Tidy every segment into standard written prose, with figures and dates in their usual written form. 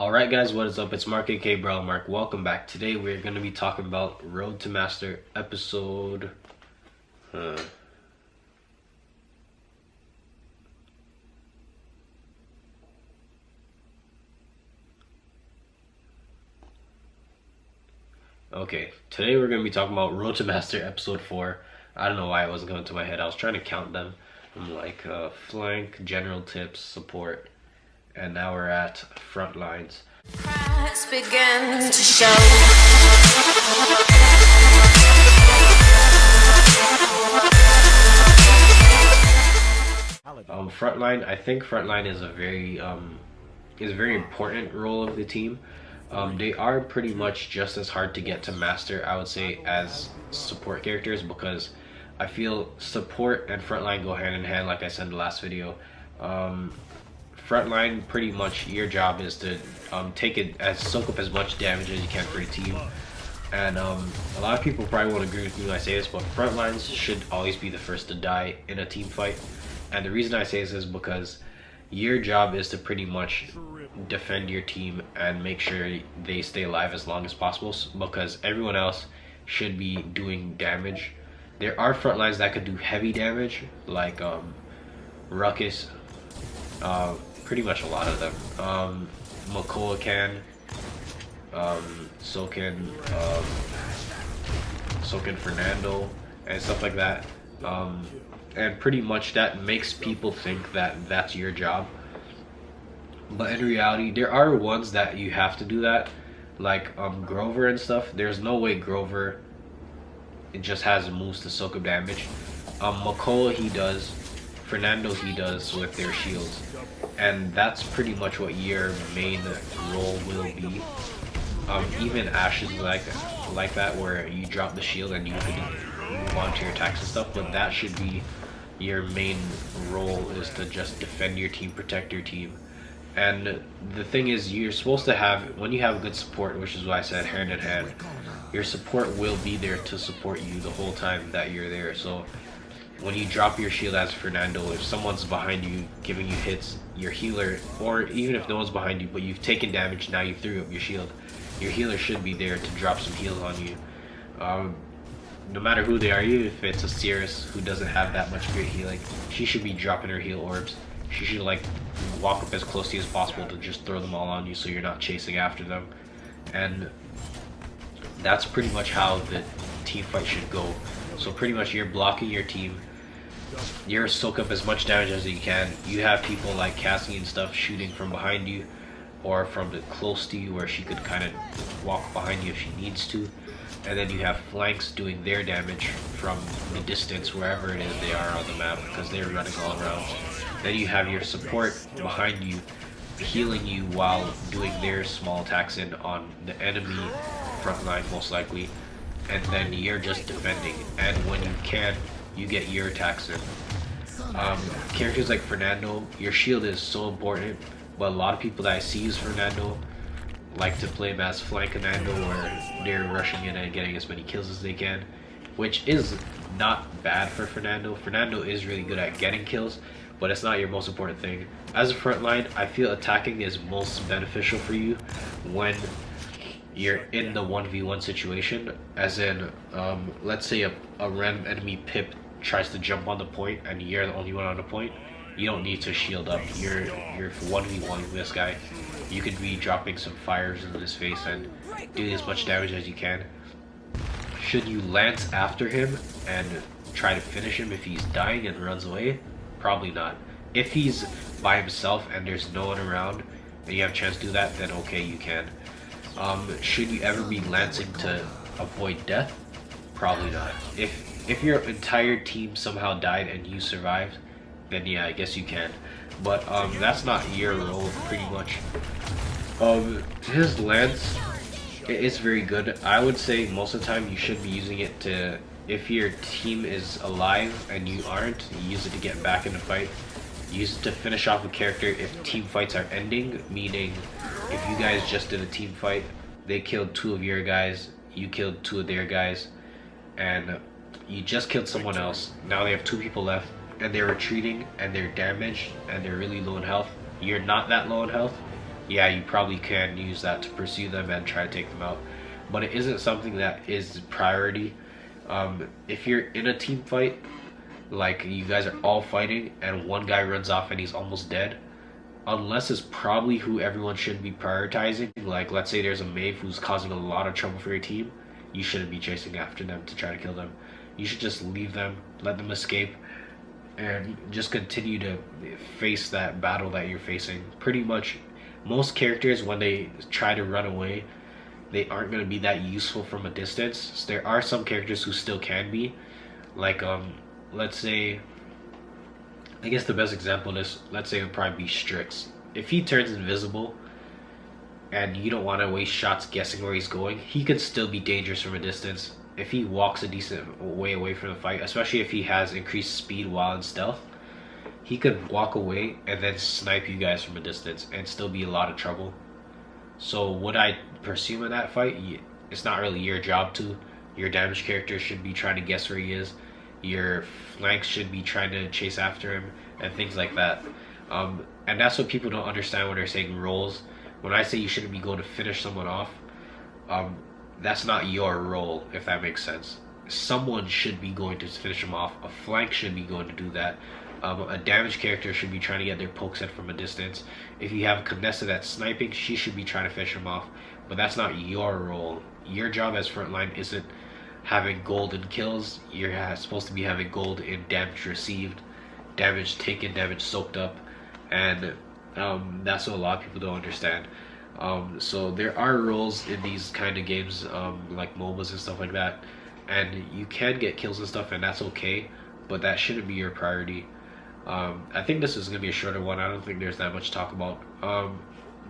Alright guys, what is up? It's Mark aka BrawlerMark. Welcome back. Today we're going to be talking about Road to Master episode... Okay, today we're going to be talking about Road to Master episode 4. I don't know why it wasn't coming to my head. I was trying to count them. I'm like flank, general tips, support, and now we're at Frontlines. Cracks begin to show. Frontline. I think Frontline is a very important role of the team. They are pretty much just as hard to get to master, I would say, as support characters, because I feel support and Frontline go hand in hand, like I said in the last video. Frontline, pretty much your job is to soak up as much damage as you can for your team. And a lot of people probably won't agree with me when I say this, but Frontlines should always be the first to die in a team fight. And the reason I say this is because your job is to pretty much defend your team and make sure they stay alive as long as possible, because everyone else should be doing damage. There are Frontlines that could do heavy damage, like Ruckus, pretty much a lot of them. Makoa can, so can Fernando and stuff like that. And pretty much that makes people think that that's your job. But in reality, there are ones that you have to do that, like Grover and stuff. There's no way Grover, it just has moves to soak up damage. Makoa he does, Fernando he does with their shields, and that's pretty much what your main role will be. Even Ash is like that, where you drop the shield and you can move on to your attacks and stuff, but that should be your main role, is to just defend your team, protect your team. And the thing is, you're supposed to have, when you have good support, which is what I said, hand in hand, your support will be there to support you the whole time that you're there. So when you drop your shield as Fernando, if someone's behind you giving you hits, your healer, or even if no one's behind you but you've taken damage, now you threw up your shield, your healer should be there to drop some heals on you. No matter who they are, even if it's a Cirrus who doesn't have that much great healing, she should be dropping her heal orbs. She should like walk up as close to you as possible to just throw them all on you so you're not chasing after them. And that's pretty much how the team fight should go. So pretty much you're blocking your team, you're soak up as much damage as you can. You have people like Cassie and stuff shooting from behind you or from the close to you, where she could kind of walk behind you if she needs to. And then you have flanks doing their damage from the distance, wherever it is they are on the map, because they're running all around. Then you have your support behind you, healing you while doing their small attacks in on the enemy front line, most likely. And then you're just defending, and when you can, you get your attacks in. Characters like Fernando, your shield is so important, but a lot of people that I see use Fernando like to play him as flank commando, where they're rushing in and getting as many kills as they can, which is not bad for Fernando. Fernando is really good at getting kills, but it's not your most important thing. As a frontline, I feel attacking is most beneficial for you when you're in the 1v1 situation, as in let's say a random enemy pip tries to jump on the point and you're the only one on the point. You don't need to shield up. You're 1v1 this guy. You could be dropping some fires in his face and doing as much damage as you can. Should you lance after him and try to finish him if he's dying and runs away? Probably not. If he's by himself and there's no one around and you have a chance to do that, then okay, you can. Should you ever be lancing to avoid death? Probably not. If your entire team somehow died and you survived, then yeah, I guess you can. But that's not your role, pretty much. His lance is very good. I would say most of the time you should be using it to, if your team is alive and you aren't, use it to get back in the fight. Use it to finish off a character if team fights are ending, meaning if you guys just did a team fight, they killed 2 of your guys, you killed 2 of their guys, and you just killed someone else. Now they have 2 people left, and they're retreating, and they're damaged, and they're really low in health. You're not that low in health. yeah, you probably can use that to pursue them and try to take them out. But it isn't something that is priority. If you're in a team fight, like you guys are all fighting and one guy runs off and he's almost dead, unless it's probably who everyone should be prioritizing, like let's say there's a Mave who's causing a lot of trouble for your team, you shouldn't be chasing after them to try to kill them. You should just leave them, let them escape, and just continue to face that battle that you're facing. Pretty much most characters, when they try to run away, they aren't going to be that useful from a distance. So there are some characters who still can be, like let's say, I guess the best example of this, let's say, would probably be Strix. If he turns invisible and you don't want to waste shots guessing where he's going, he can still be dangerous from a distance. If he walks a decent way away from the fight, especially if he has increased speed while in stealth, he could walk away and then snipe you guys from a distance and still be a lot of trouble. So would I pursue him in that fight? It's not really your job to. Your damage character should be trying to guess where he is. Your flanks should be trying to chase after him and things like that. And that's what people don't understand when they're saying roles. When I say you shouldn't be going to finish someone off, that's not your role, if that makes sense. Someone should be going to finish him off. A flank should be going to do that. A damage character should be trying to get their poke set from a distance. If you have Canessa that's sniping, she should be trying to finish him off. But that's not your role. Your job as Frontline isn't having gold in kills. You're supposed to be having gold in damage received, damage taken, damage soaked up. And that's what a lot of people don't understand. So there are roles in these kind of games, like MOBAs and stuff like that. And you can get kills and stuff, and that's okay. But that shouldn't be your priority. I think this is going to be a shorter one. I don't think there's that much to talk about.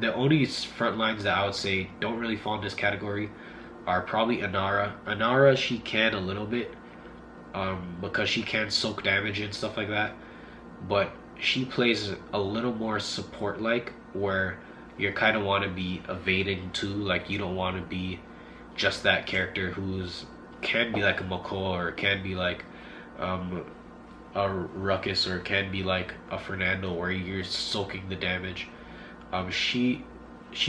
The only front lines that I would say don't really fall in this category are probably Inara. Inara, she can a little bit, because she can soak damage and stuff like that. But she plays a little more support-like, where you kind of want to be evading too. Like, you don't want to be just that character who's can be like a McCall, or can be like a Ruckus, or can be like a Fernando, where you're soaking the damage. She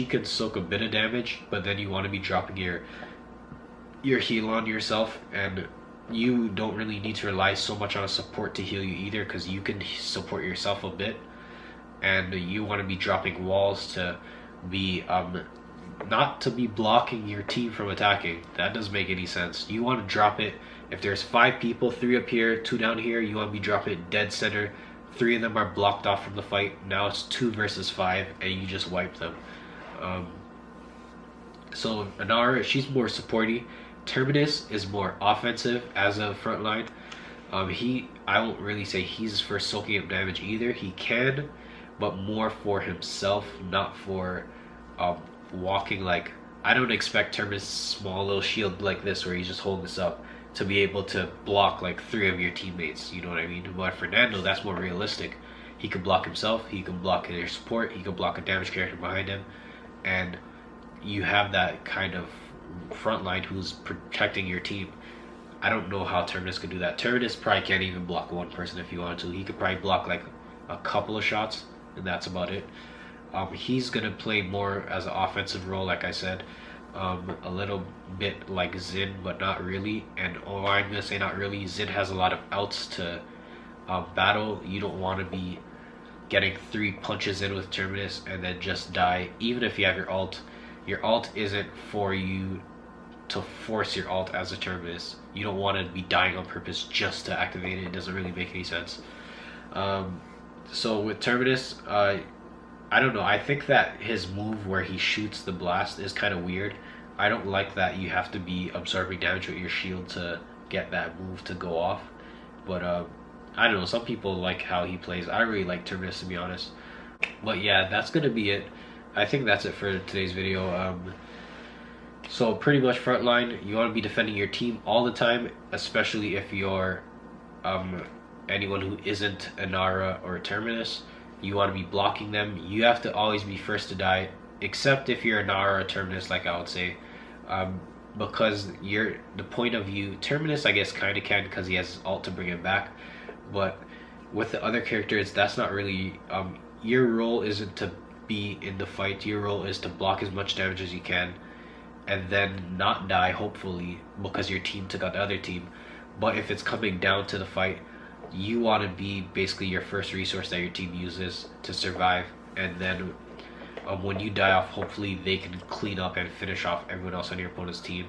can soak a bit of damage, but then you want to be dropping your heal on yourself, and you don't really need to rely so much on a support to heal you either, because you can support yourself a bit. And you want to be dropping walls to be not to be blocking your team from attacking. That doesn't make any sense. You want to drop it if there's 5 people, 3 up here, 2 down here. You want to be dropping it dead center. 3 of them are blocked off from the fight. Now it's 2 versus 5, and you just wipe them. So Inara, she's more supporty. Terminus is more offensive as a frontline. I won't really say he's for soaking up damage either. He can, but more for himself, not for walking. Like, I don't expect Terminus' small little shield like this, where he's just holding this up, to be able to block like 3 of your teammates. You know what I mean? But Fernando, that's more realistic. He can block himself, he can block their support, he can block a damage character behind him, and you have that kind of frontline who's protecting your team. I don't know how Terminus could do that. Terminus probably can't even block 1 person if he wanted to. He could probably block like a couple of shots, and that's about it. He's gonna play more as an offensive role, like I said, a little bit like Xin, but not really. And I'm gonna say not really. Xin has a lot of outs to battle. You don't want to be getting 3 punches in with Terminus and then just die. Even if you have your ult isn't for you to force your ult as a Terminus. You don't want to be dying on purpose just to activate it. It doesn't really make any sense. So with Terminus, I don't know. I think that his move where he shoots the blast is kind of weird. I don't like that you have to be absorbing damage with your shield to get that move to go off. But I don't know. Some people like how he plays. I really like Terminus, to be honest. But yeah, that's going to be it. I think that's it for today's video. So pretty much frontline, you want to be defending your team all the time, especially if you're anyone who isn't Inara or Terminus. You want to be blocking them. You have to always be first to die, except if you're Inara or Terminus, like I would say, because the point of view. Terminus, I guess, kind of can, because he has his ult to bring him back, but with the other characters, that's not really your role. Isn't to be in the fight. Your role is to block as much damage as you can, and then not die, hopefully, because your team took out the other team. But if it's coming down to the fight, you want to be basically your first resource that your team uses to survive, and then when you die off, hopefully they can clean up and finish off everyone else on your opponent's team.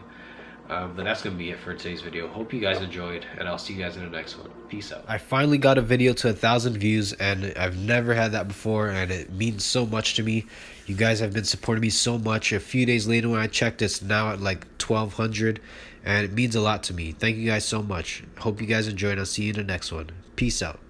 But that's going to be it for today's video. Hope you guys enjoyed, and I'll see you guys in the next one. Peace out. I finally got a video to 1,000 views, and I've never had that before, and it means so much to me. You guys have been supporting me so much. A few days later when I checked, it's now at like 1,200, and it means a lot to me. Thank you guys so much. Hope you guys enjoyed, and I'll see you in the next one. Peace out.